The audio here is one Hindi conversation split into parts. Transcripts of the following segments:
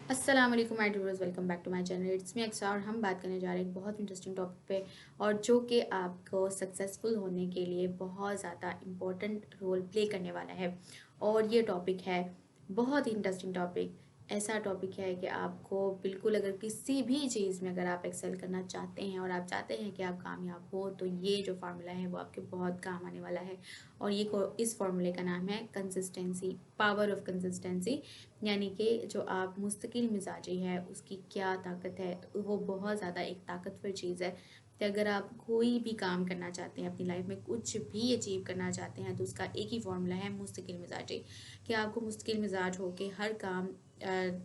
अस्सलाम वालेकुम my viewers, welcome back to my channel. It's me Aqsa और हम बात करने जा रहे हैं एक बहुत इंटरेस्टिंग टॉपिक पे, और जो कि आपको सक्सेसफुल होने के लिए बहुत ज़्यादा इम्पोर्टेंट रोल प्ले करने वाला है। और ये टॉपिक है बहुत ही इंटरेस्टिंग टॉपिक। ऐसा टॉपिक है कि आपको बिल्कुल, अगर किसी भी चीज़ में अगर आप एक्सेल करना चाहते हैं और आप चाहते हैं कि आप कामयाब हो, तो ये जो फार्मूला है वो आपके बहुत काम आने वाला है। और इस फार्मूले का नाम है कंसिस्टेंसी, पावर ऑफ कंसिस्टेंसी। यानी कि जो आप मुस्तकिल मिजाजी है उसकी क्या ताकत है, वो बहुत ज़्यादा एक ताकतवर चीज़ है कि अगर आप कोई भी काम करना चाहते हैं अपनी लाइफ में, कुछ भी अचीव करना चाहते हैं, तो उसका एक ही फार्मूला है मुस्तकिल मिजाजी। कि आपको मुस्तकिल मिजाज हो के हर काम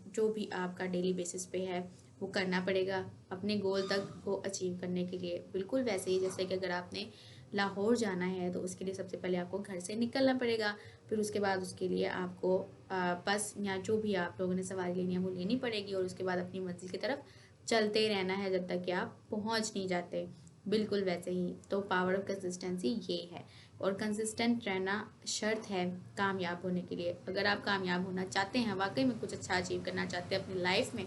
जो भी आपका डेली बेसिस पे है वो करना पड़ेगा अपने गोल तक को अचीव करने के लिए। बिल्कुल वैसे ही जैसे कि अगर आपने लाहौर जाना है तो उसके लिए सबसे पहले आपको घर से निकलना पड़ेगा। फिर उसके बाद उसके लिए आपको बस या जो भी आप लोगों ने सवारी लेनी है वो लेनी पड़ेगी, और उसके बाद अपनी मंजिल की तरफ चलते ही रहना है जब तक कि आप पहुंच नहीं जाते। बिल्कुल वैसे ही तो पावर ऑफ कंसिस्टेंसी ये है। और कंसिस्टेंट रहना शर्त है कामयाब होने के लिए। अगर आप कामयाब होना चाहते हैं, वाकई में कुछ अच्छा अचीव करना चाहते हैं अपनी लाइफ में,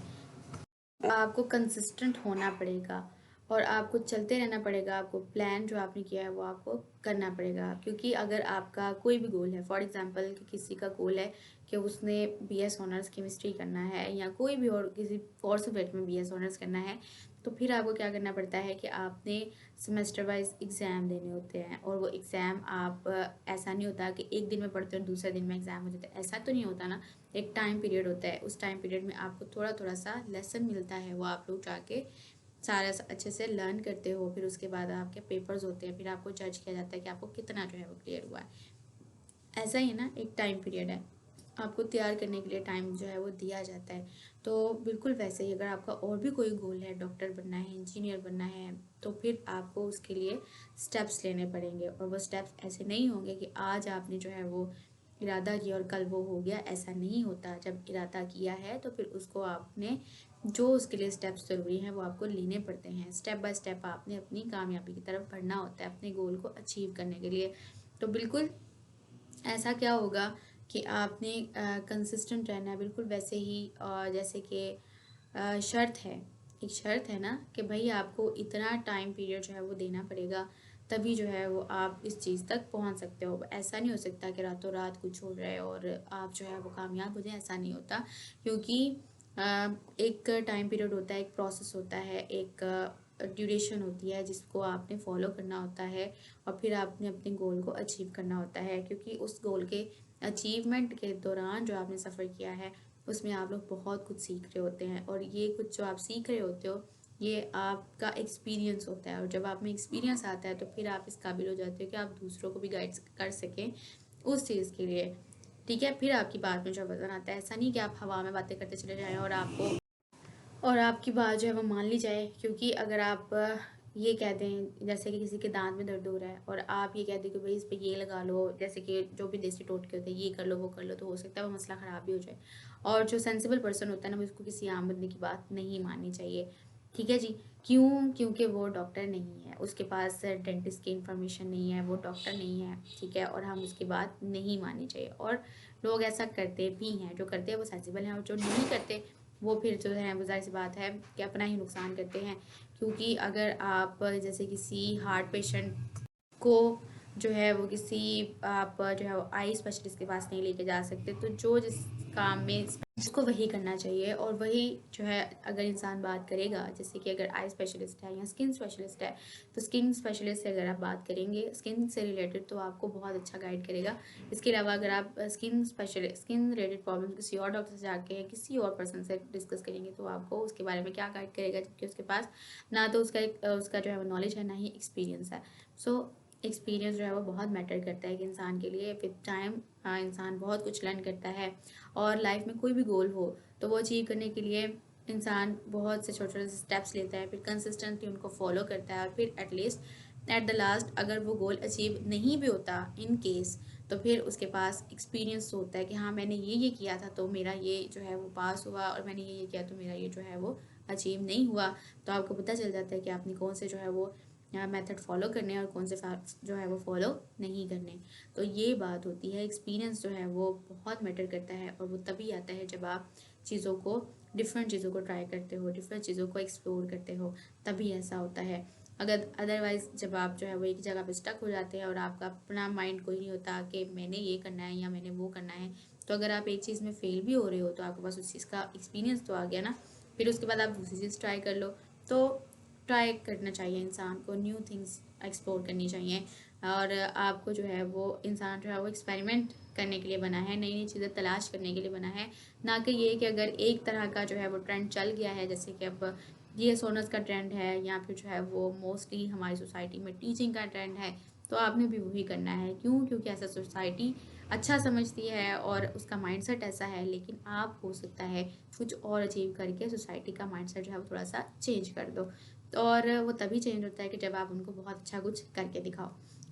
आपको कंसिस्टेंट होना पड़ेगा और आपको चलते रहना पड़ेगा। आपको प्लान जो आपने किया है वो आपको करना पड़ेगा। क्योंकि अगर आपका कोई भी गोल है, फॉर एग्जांपल कि किसी का गोल है कि उसने बीएस ऑनर्स केमिस्ट्री करना है, या कोई भी और किसी और सब्जेक्ट में बीएस ऑनर्स करना है, तो फिर आपको क्या करना पड़ता है कि आपने सेमेस्टर वाइज एग्ज़ाम देने होते हैं। और वो एग्ज़ाम आप ऐसा नहीं होता कि एक दिन में पढ़ते हो और दूसरे दिन में एग्ज़ाम हो जाता है, ऐसा तो नहीं होता ना। एक टाइम पीरियड होता है, उस टाइम पीरियड में आपको थोड़ा थोड़ा सा लेसन मिलता है, वो आप लोग जाके सारा अच्छे से लर्न करते हो। फिर उसके बाद आपके पेपर्स होते हैं, फिर आपको जज किया जाता है कि आपको कितना जो है वो क्लियर हुआ है। ऐसा ही है ना, एक टाइम पीरियड है, आपको तैयार करने के लिए टाइम जो है वो दिया जाता है। तो बिल्कुल वैसे ही अगर आपका और भी कोई गोल है, डॉक्टर बनना है, इंजीनियर बनना है, तो फिर आपको उसके लिए स्टेप्स लेने पड़ेंगे। और वो स्टेप्स ऐसे नहीं होंगे कि आज आपने जो है वो इरादा किया और कल वो हो गया, ऐसा नहीं होता। जब इरादा किया है तो फिर उसको आपने जो उसके लिए स्टेप्स ज़रूरी हैं वो आपको लेने पड़ते हैं। स्टेप बाय स्टेप आपने अपनी कामयाबी की तरफ बढ़ना होता है अपने गोल को अचीव करने के लिए। तो बिल्कुल ऐसा क्या होगा कि आपने कंसिस्टेंट रहना है। बिल्कुल वैसे ही जैसे कि शर्त है, एक शर्त है ना कि भाई आपको इतना टाइम पीरियड जो है वो देना पड़ेगा, तभी जो है वो आप इस चीज़ तक पहुंच सकते हो। ऐसा नहीं हो सकता कि रातों रात कुछ हो रहा है और आप जो है वो कामयाब हो जाए, ऐसा नहीं होता। क्योंकि अ, एक टाइम पीरियड होता है, एक प्रोसेस होता है, एक ड्यूरेशन होती है जिसको आपने फॉलो करना होता है। और फिर आपने अपने गोल को अचीव करना होता है, क्योंकि उस गोल के अचीवमेंट के दौरान जो आपने सफ़र किया है उसमें आप लोग बहुत कुछ सीख रहे होते हैं। और ये कुछ जो आप सीख रहे होते हो ये आपका एक्सपीरियंस होता है, और जब आप में एक्सपीरियंस आता है तो फिर आप इस काबिल हो जाते हो कि आप दूसरों को भी गाइड कर सकें उस चीज़ के लिए। ठीक है, फिर आपकी बात में जो वजन आता है। ऐसा नहीं कि आप हवा में बातें करते चले जाएं और आपकी बात जो है वो मान ली जाए। क्योंकि अगर आप ये कह दें, जैसे कि किसी के दांत में दर्द हो रहा है और आप ये कह दें कि भाई इस पे ये लगा लो, जैसे कि जो भी देसी टोटके होते हैं, ये कर लो वो कर लो, तो हो सकता है वो मसला ख़राब भी हो जाए। और जो सेंसिबल पर्सन होता है ना, वो इसको किसी आम बंदे की बात नहीं माननी चाहिए। ठीक है जी। क्यों? क्योंकि वो डॉक्टर नहीं है, उसके पास डेंटिस्ट की इंफॉर्मेशन नहीं है, वो डॉक्टर नहीं है। ठीक है, और हम उसकी बात नहीं माननी चाहिए। और लोग ऐसा करते भी हैं, जो करते हैं वो सेंसिबल हैं, और जो नहीं करते वो फिर जो है वो ज़ाहिर सी बात है कि अपना ही नुकसान करते हैं। क्योंकि अगर आप जैसे किसी हार्ट पेशेंट को जो है वो किसी आप जो है वो आई स्पेशलिस्ट के पास नहीं लेके जा सकते, तो जो जिस काम में उसको वही करना चाहिए। और वही जो है अगर इंसान बात करेगा, जैसे कि अगर आई स्पेशलिस्ट है या स्किन स्पेशलिस्ट है, तो स्किन स्पेशलिस्ट से अगर आप बात करेंगे स्किन से रिलेटेड, तो आपको बहुत अच्छा गाइड करेगा। इसके अलावा अगर आप स्किन रिलेटेड प्रॉब्लम किसी और डॉक्टर से जाके या किसी और पर्सन से डिस्कस करेंगे, तो आपको उसके बारे में क्या गाइड करेगा, जबकि उसके पास ना तो उसका जो है वो नॉलेज है, ना ही एक्सपीरियंस है। सो एक्सपीरियंस जो है वो बहुत मैटर करता है कि इंसान के लिए। विद टाइम इंसान बहुत कुछ लर्न करता है। और लाइफ में कोई भी गोल हो तो वो अचीव करने के लिए इंसान बहुत से छोटे छोटे स्टेप्स लेता है, फिर कंसिस्टेंटली उनको फॉलो करता है, और फिर एटलीस्ट एट द लास्ट अगर वो गोल अचीव नहीं भी होता इन केस, तो फिर उसके पास एक्सपीरियंस होता है कि हाँ मैंने ये किया था तो मेरा ये जो है वो पास हुआ, और मैंने ये किया तो मेरा ये जो है वो अचीव नहीं हुआ। तो आपको पता चल जाता है कि आपने कौन से जो है वो मेथड फॉलो करने और कौन से फैक्ट्स जो है वो फॉलो नहीं करने। तो ये बात होती है, एक्सपीरियंस जो है वो बहुत मैटर करता है, और वो तभी आता है जब आप चीज़ों को डिफरेंट चीज़ों को ट्राई करते हो, डिफरेंट चीज़ों को एक्सप्लोर करते हो, तभी ऐसा होता है। अगर अदरवाइज़ जब आप जो है वो एक जगह पे स्टक हो जाते हैं और आपका अपना माइंड कोई नहीं होता कि मैंने ये करना है या मैंने वो करना है, तो अगर आप एक चीज़ में फेल भी हो रहे हो तो आपके पास उस चीज़ का एक्सपीरियंस तो आ गया ना, फिर उसके बाद आप दूसरी चीज़ ट्राई कर लो। तो ट्राई करना चाहिए इंसान को, न्यू थिंग्स एक्सप्लोर करनी चाहिए, और आपको जो है वो इंसान जो है वो एक्सपेरिमेंट करने के लिए बना है, नई नई चीज़ें तलाश करने के लिए बना है, ना कि ये कि अगर एक तरह का जो है वो ट्रेंड चल गया है, जैसे कि अब ये सोनस का ट्रेंड है, या फिर जो है वो मोस्टली हमारी सोसाइटी में टीचिंग का ट्रेंड है, तो आपने भी वही करना है। क्यों? क्योंकि ऐसा सोसाइटी अच्छा समझती है और उसका माइंडसेट ऐसा है, लेकिन आप हो सकता है कुछ और अचीव करके सोसाइटी का माइंडसेट जो है वो थोड़ा सा चेंज कर दो। तो और वो तभी चेंज होता है कि जब आप उनको बहुत अच्छा कुछ करके दिखाओ,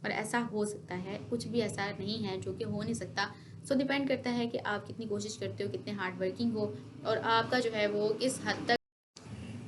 और ऐसा हो सकता है, कुछ भी ऐसा नहीं है जो कि हो नहीं सकता। सो डिपेंड करता है कि आप कितनी कोशिश करते हो, कितने हार्ड वर्किंग हो, और आपका जो है वो किस हद तक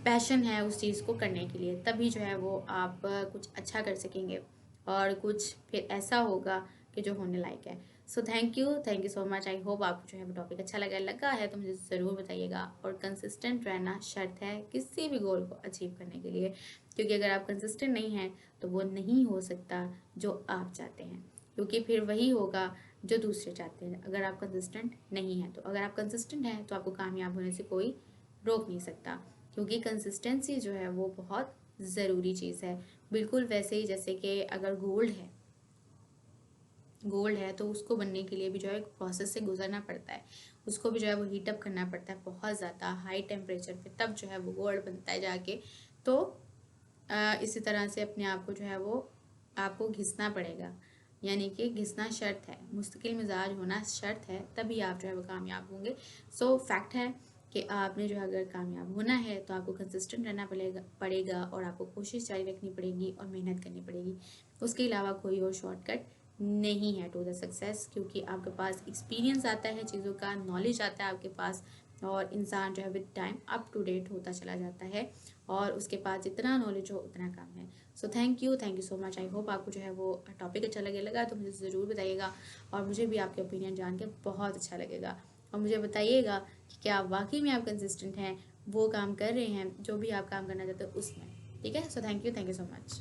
पैशन है उस चीज़ को करने के लिए, तभी जो है वो आप कुछ अच्छा कर सकेंगे, और कुछ फिर ऐसा होगा कि जो होने लायक है। So thank you so much. I hope आपको जो है वो टॉपिक अच्छा लगा है तो मुझे ज़रूर बताइएगा, और कंसिस्टेंट रहना शर्त है किसी भी गोल को अचीव करने के लिए, क्योंकि अगर आप कंसिस्टेंट नहीं हैं तो वो नहीं हो सकता जो आप चाहते हैं, क्योंकि फिर वही होगा जो दूसरे चाहते हैं अगर आप कंसिस्टेंट नहीं हैं। तो अगर आप कंसिस्टेंट हैं तो आपको कामयाब होने से कोई रोक नहीं सकता, क्योंकि कंसिस्टेंसी जो है वो बहुत ज़रूरी चीज़ है। बिल्कुल वैसे ही जैसे कि अगर गोल्ड है तो उसको बनने के लिए भी जो है एक प्रोसेस से गुजरना पड़ता है, उसको भी जो है वो हीटअप करना पड़ता है बहुत ज़्यादा हाई टेम्परेचर पे, तब जो है वो गोल्ड बनता है जाके। तो इसी तरह से अपने आप को जो है वो आपको घिसना पड़ेगा, यानी कि घिसना शर्त है, मुस्तकिल मिजाज होना शर्त है, तभी आप जो है वो कामयाब होंगे। सो फैक्ट है कि आपने जो है अगर कामयाब होना है तो आपको कंसिस्टेंट रहना पड़ेगा और आपको कोशिश जारी रखनी पड़ेगी और मेहनत करनी पड़ेगी। उसके अलावा कोई और शॉर्टकट नहीं है टू द सक्सेस, क्योंकि आपके पास एक्सपीरियंस आता है चीज़ों का, नॉलेज आता है आपके पास, और इंसान जो है with time up to date होता चला जाता है, और उसके पास जितना नॉलेज हो उतना काम है। So thank you so much. I hope आपको जो है वो टॉपिक अच्छा लगा तो मुझे ज़रूर बताइएगा, और मुझे भी आपके ओपिनियन जान के बहुत अच्छा लगेगा, और मुझे बताइएगा कि क्या वाकई में आप कंसिस्टेंट हैं, वो काम कर रहे हैं जो भी आप काम करना चाहते हो उसमें। ठीक है, so thank you so much.